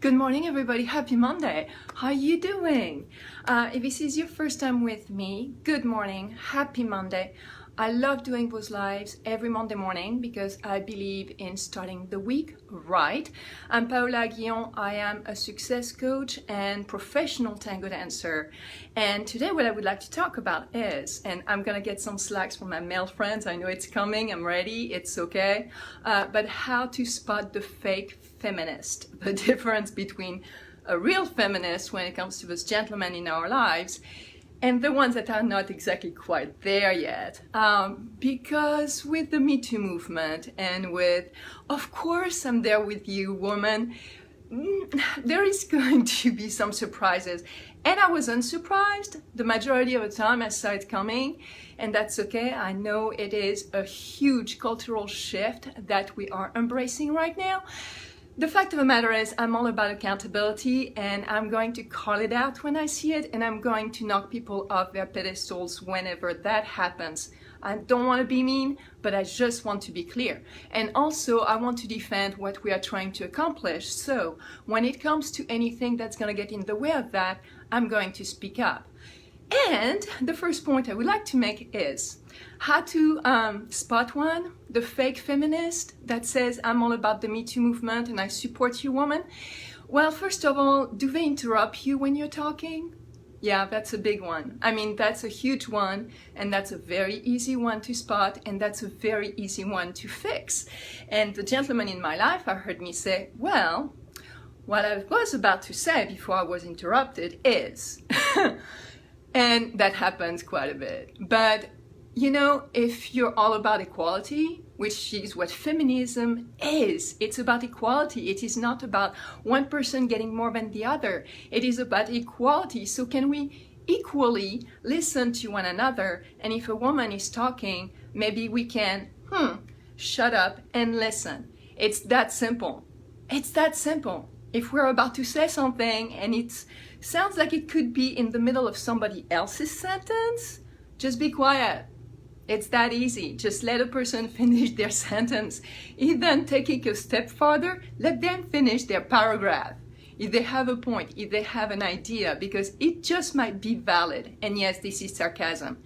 Good morning, everybody. Happy Monday. How are you doing? If this is your first time with me, good morning. Happy Monday. I love doing those lives every Monday morning because I believe in starting the week right. I'm Paola Guillon. I am a success coach and professional tango dancer. And today what I would like to talk about is, and I'm going to get some slacks from my male friends. I know it's coming. I'm ready. It's okay. But how to spot the fake feminist, the difference between a real feminist when it comes to those gentlemen in our lives and the ones that are not exactly quite there yet. Because with the Me Too movement and with, of course, I'm there with you, woman, there is going to be some surprises. And I was unsurprised. The majority of the time I saw it coming, and that's okay. I know it is a huge cultural shift that we are embracing right now. The fact of the matter is I'm all about accountability, and I'm going to call it out when I see it, and I'm going to knock people off their pedestals whenever that happens. I don't want to be mean, but I just want to be clear. And also I want to defend what we are trying to accomplish. So when it comes to anything that's going to get in the way of that, I'm going to speak up. And the first point I would like to make is how to spot one, the fake feminist that says I'm all about the Me Too movement and I support you, woman. Well, first of all, do they interrupt you when you're talking? Yeah, that's a big one. I mean, that's a huge one, and that's a very easy one to spot, and that's a very easy one to fix. And the gentleman in my life, I heard me say, well, what I was about to say before I was interrupted is... And that happens quite a bit. But, you know, if you're all about equality, which is what feminism is, it's about equality. It is not about one person getting more than the other. It is about equality. So can we equally listen to one another? And if a woman is talking, maybe we can, shut up and listen. It's that simple. It's that simple. If we're about to say something and it sounds like it could be in the middle of somebody else's sentence, just be quiet. It's that easy. Just let a person finish their sentence. Then take it a step further, let them finish their paragraph. If they have a point, if they have an idea, because it just might be valid. And yes, this is sarcasm.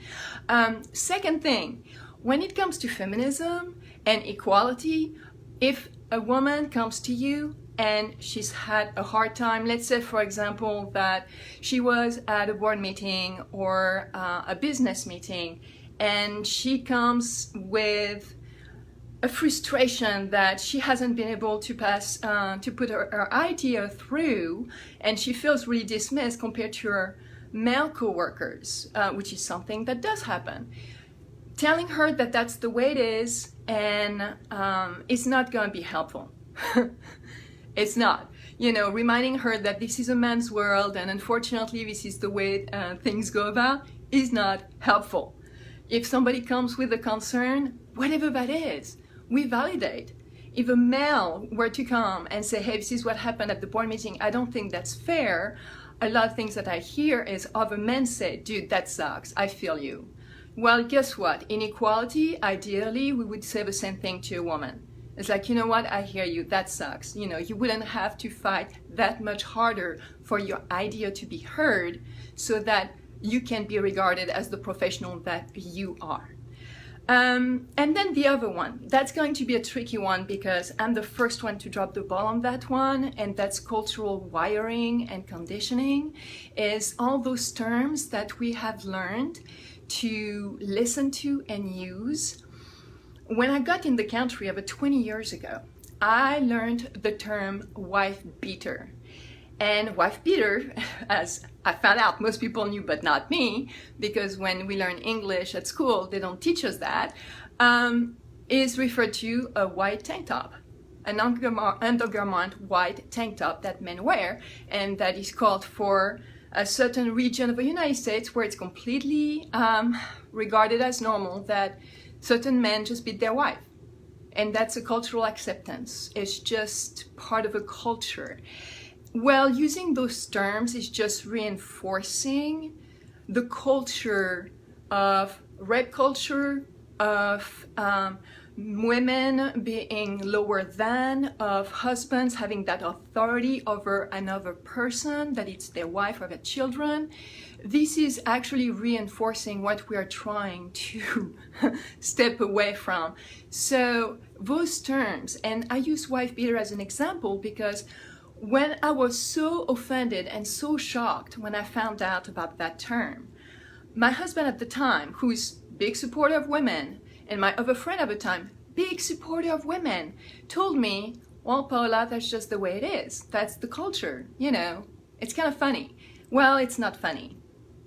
Second thing, when it comes to feminism and equality, if a woman comes to you and she's had a hard time, let's say for example that she was at a board meeting or a business meeting, and she comes with a frustration that she hasn't been able to pass, to put her idea through, and she feels really dismissed compared to her male co-workers, which is something that does happen. Telling her that that's the way it is, and it's not going to be helpful. It's not. You know, reminding her that this is a man's world and unfortunately this is the way things go about is not helpful. If somebody comes with a concern, whatever that is, we validate. If a male were to come and say, hey, this is what happened at the board meeting, I don't think that's fair, a lot of things that I hear is other men say, dude, that sucks, I feel you. Well, guess what? In equality, ideally, we would say the same thing to a woman. It's like, you know what, I hear you, that sucks. You know, you wouldn't have to fight that much harder for your idea to be heard so that you can be regarded as the professional that you are. And then the other one, that's going to be a tricky one because I'm the first one to drop the ball on that one, and that's cultural wiring and conditioning, is all those terms that we have learned to listen to and use. When I got in the country about 20 years ago, I learned the term wife beater. And wife beater, as I found out most people knew but not me, because when we learn English at school, they don't teach us that, is referred to a white tank top. An undergarment white tank top that men wear, and that is called for a certain region of the United States where it's completely regarded as normal that certain men just beat their wife. And that's a cultural acceptance. It's just part of a culture. Well, using those terms is just reinforcing the culture of rape culture, of women being lower than, of husbands having that authority over another person, that it's their wife or their children. This is actually reinforcing what we are trying to step away from. So those terms, and I use wife beater as an example because when I was so offended and so shocked when I found out about that term, my husband at the time, who is big supporter of women, and my other friend at the time, big supporter of women, told me, well, Paula, that's just the way it is. That's the culture, you know. It's kind of funny. Well, it's not funny.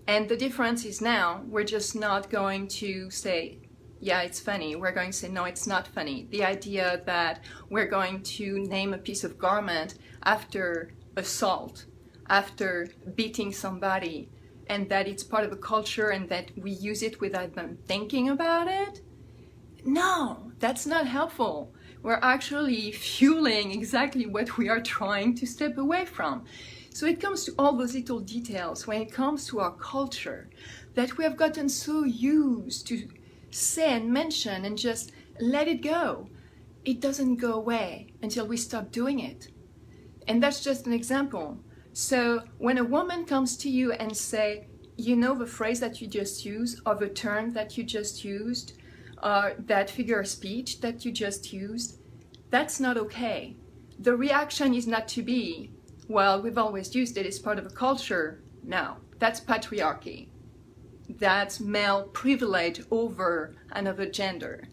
And the difference is now we're just not going to say, yeah, it's funny. We're going to say, no, it's not funny. The idea that we're going to name a piece of garment after assault, after beating somebody, and that it's part of a culture and that we use it without them thinking about it. No, that's not helpful. We're actually fueling exactly what we are trying to step away from. So it comes to all those little details when it comes to our culture that we have gotten so used to say and mention and just let it go. It doesn't go away until we stop doing it. And that's just an example. So when a woman comes to you and say, you know, the phrase that you just used, or the term that you just used, that figure of speech that you just used, that's not okay. The reaction is not to be, well, we've always used it, it's part of a culture. No, that's patriarchy. That's male privilege over another gender.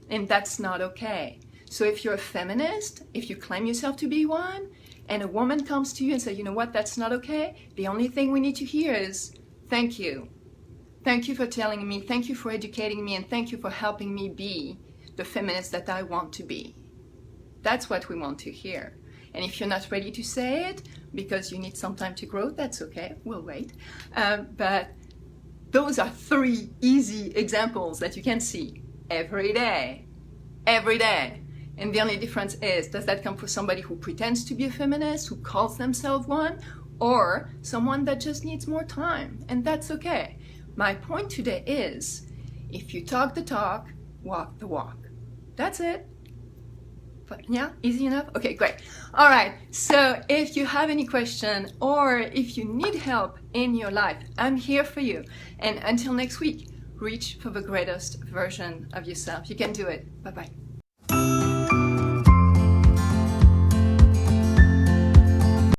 And that's not okay. So if you're a feminist, if you claim yourself to be one, and a woman comes to you and says, you know what, that's not okay, the only thing we need to hear is, thank you. Thank you for telling me, thank you for educating me, and thank you for helping me be the feminist that I want to be. That's what we want to hear. And if you're not ready to say it because you need some time to grow, that's okay, we'll wait. But those are 3 easy examples that you can see every day. Every day. And the only difference is, does that come from somebody who pretends to be a feminist, who calls themselves one, or someone that just needs more time? And that's okay. My point today is, if you talk the talk, walk the walk. That's it. But yeah, easy enough? Okay, great. All right, so if you have any question or if you need help in your life, I'm here for you. And until next week, reach for the greatest version of yourself. You can do it. Bye-bye.